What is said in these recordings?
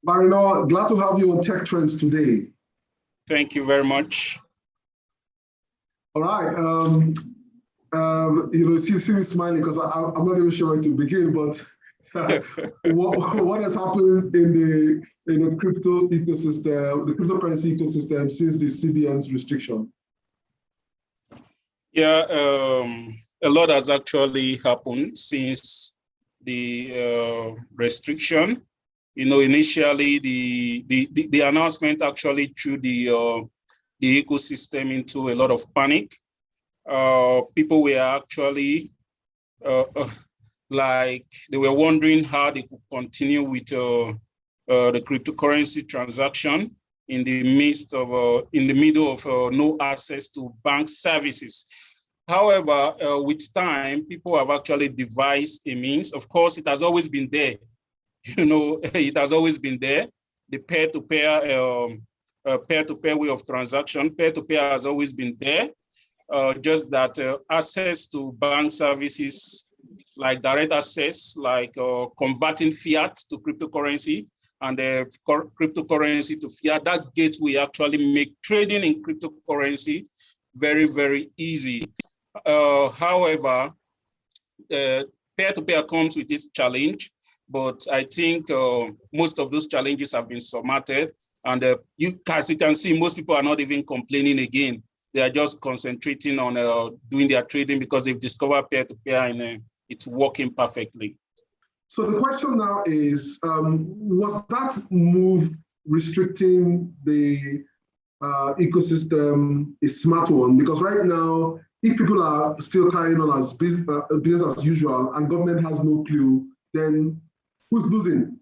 Marino, glad to have you on Tech Trends today. Thank you very much. All right. You see me smiling because I'm not even sure where to begin, but what has happened in the crypto ecosystem, the cryptocurrency ecosystem since the CBN's restriction? Yeah, a lot has actually happened since the restriction. Initially the announcement actually threw the ecosystem into a lot of panic. People were actually like they were wondering how they could continue with the cryptocurrency transaction in the midst of in the middle of no access to bank services. However, with time, people have actually devised a means. Of course, it has always been there. It has always been there. The peer-to-peer way of transaction, peer-to-peer has always been there. Just that access to bank services, like direct access, like converting fiat to cryptocurrency and cryptocurrency to fiat, that gateway actually make trading in cryptocurrency very, very easy. However, peer-to-peer comes with its challenge, but I think most of those challenges have been surmounted. And as you can see, most people are not even complaining again. They are just concentrating on doing their trading because they've discovered peer-to-peer and it's working perfectly. So the question now is, was that move restricting the ecosystem a smart one? Because right now, if people are still carrying on as business as usual and government has no clue, then who's losing?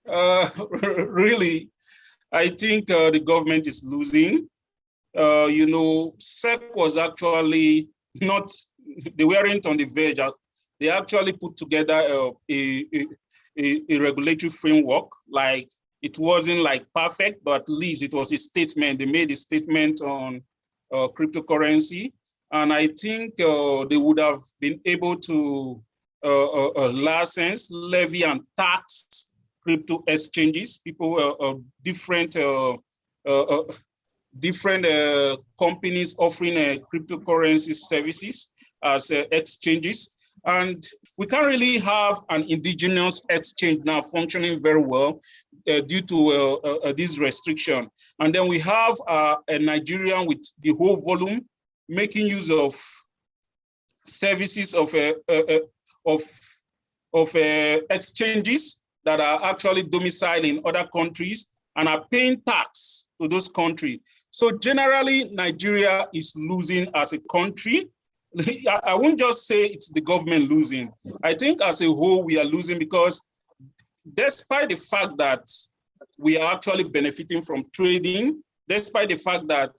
Really, I think the government is losing. SEC was actually not, they weren't on the verge. They actually put together a regulatory framework. Like, it wasn't like perfect, but at least it was a statement. They made a statement on cryptocurrency. And I think they would have been able to license, levy, and tax crypto exchanges. People, different companies offering cryptocurrency services as exchanges. And we can't really have an indigenous exchange now functioning very well due to this restriction. And then we have a Nigerian with the whole volume making use of services of exchanges that are actually domiciled in other countries and are paying tax to those countries. So generally, Nigeria is losing as a country. I won't just say it's the government losing. I think as a whole, we are losing because despite the fact that we are actually benefiting from trading, despite the fact that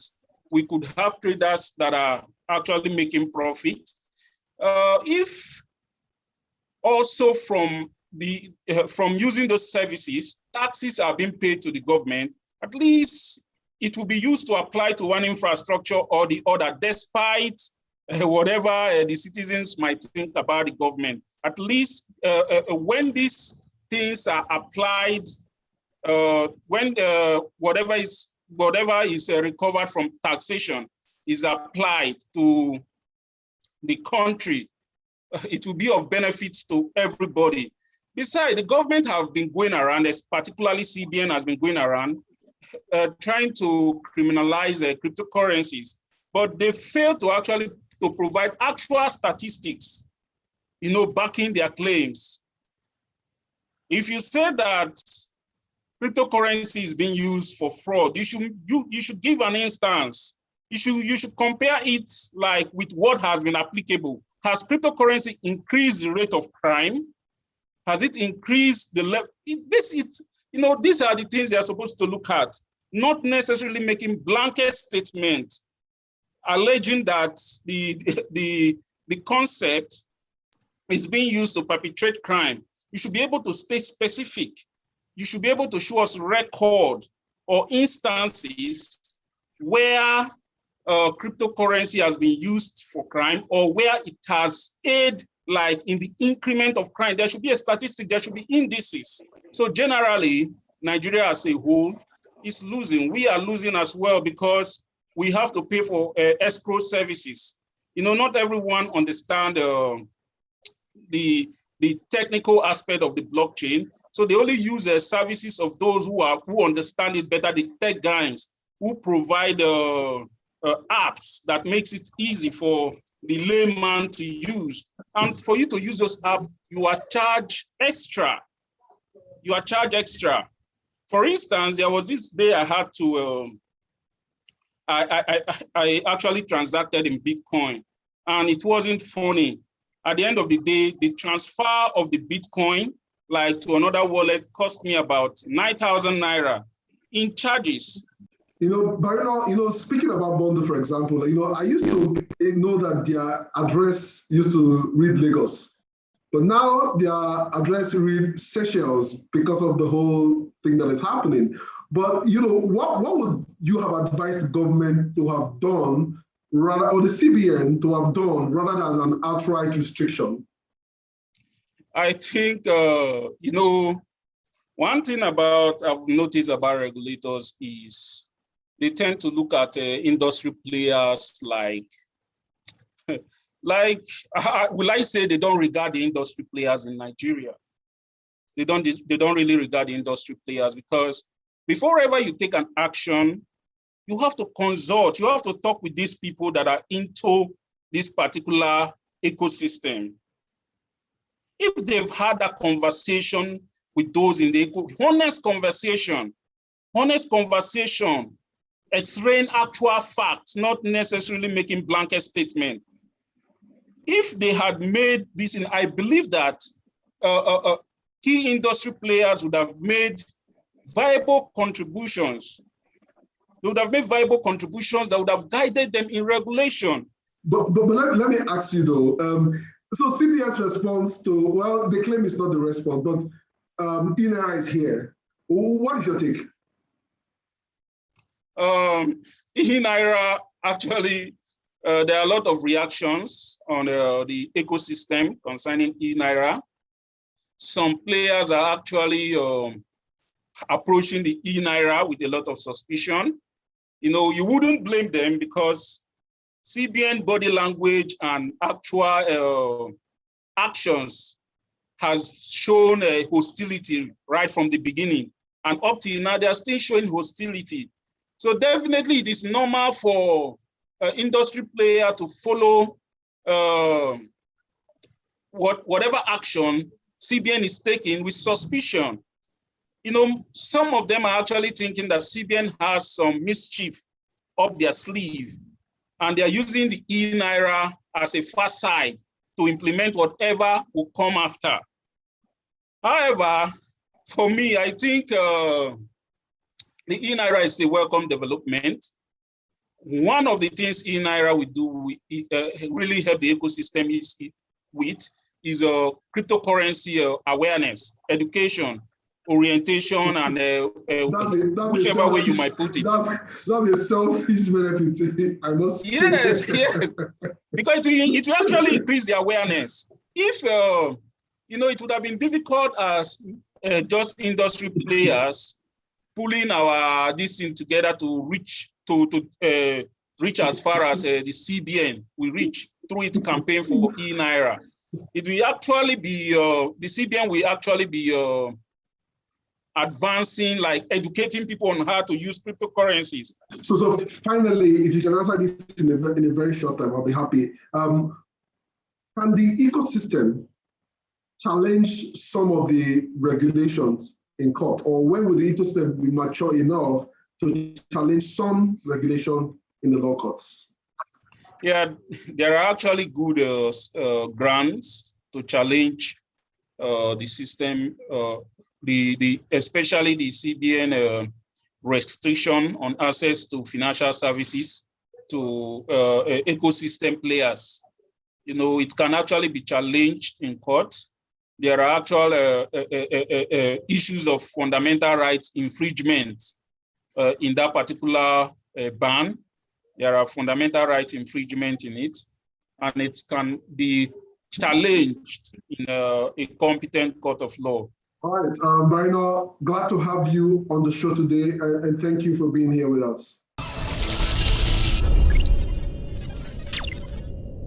we could have traders that are actually making profit, if also from using those services, taxes are being paid to the government, at least it will be used to apply to one infrastructure or the other, despite whatever the citizens might think about the government. At least when these things are applied, when whatever is recovered from taxation is applied to the country, it will be of benefits to everybody. Besides, the government have been going around, particularly CBN has been going around, trying to criminalize cryptocurrencies, but they fail to actually provide actual statistics, backing their claims. If you say that cryptocurrency is being used for fraud, you should give an instance. You should compare it like with what has been applicable. Has cryptocurrency increased the rate of crime? Has it increased the level? These are the things they are supposed to look at, not necessarily making blanket statements alleging that the concept is being used to perpetrate crime. You should be able to stay specific. You should be able to show us record or instances where cryptocurrency has been used for crime or where it has aided, like in the increment of crime. There should be a statistic, there should be indices. So generally, Nigeria as a whole is losing. We are losing as well because we have to pay for escrow services. Not everyone understands the technical aspect of the blockchain. So they only use the services of those who understand it better, the tech guys who provide apps that makes it easy for the layman to use. And for you to use those apps, you are charged extra. For instance, there was this day I had to, I actually transacted in Bitcoin, and it wasn't funny. At the end of the day, the transfer of the Bitcoin, like to another wallet, cost me about 9,000 Naira in charges. Barilla, speaking about Bundle, for example, I used to know that their address used to read Lagos, but now their address reads Seychelles because of the whole thing that is happening. But, what would you have advised the government to have done rather, or the CBN to have done rather than an outright restriction? I think, one thing I've noticed about regulators is they tend to look at industry players like will I say they don't regard the industry players in Nigeria? They don't really regard the industry players, because before ever you take an action, you have to consult, you have to talk with these people that are into this particular ecosystem. If they've had a conversation with those in the honest conversation, explaining actual facts, not necessarily making blanket statement. If they had made this, I believe that key industry players would have made viable contributions. They would have made viable contributions that would have guided them in regulation. But let me ask you though. So CBN's response to, well, they claim it's not the response, but e-Naira is here. What is your take? e-Naira, actually, there are a lot of reactions on the ecosystem concerning e-Naira. Some players are actually approaching the e-Naira with a lot of suspicion. You wouldn't blame them, because CBN body language and actual actions has shown hostility right from the beginning. And up till now, they are still showing hostility. So definitely it is normal for industry player to follow whatever action CBN is taking with suspicion. Some of them are actually thinking that CBN has some mischief up their sleeve, and they're using the e-Naira as a facade to implement whatever will come after. However, for me, I think the e-Naira is a welcome development. One of the things e-Naira will do really help the ecosystem is cryptocurrency awareness, education, orientation, and whichever way you might put it. That's a selfish benefit, I must say. Yes, because it will actually increase the awareness. If, it would have been difficult as just industry players pulling this thing together to reach as far as the CBN will reach through its campaign for e-Naira. It will actually be, the CBN will actually be advancing, like educating people on how to use cryptocurrencies. So finally, if you can answer this in a very short time, I'll be happy. Can the ecosystem challenge some of the regulations in court, or when will the ecosystem be mature enough to challenge some regulation in the law courts? Yeah, there are actually good grounds to challenge the system, especially the CBN restriction on access to financial services to ecosystem players. It can actually be challenged in court. There are actual issues of fundamental rights infringement in that particular ban. There are fundamental rights infringement in it, and it can be challenged in a competent court of law. All right, Marina, glad to have you on the show today, and thank you for being here with us.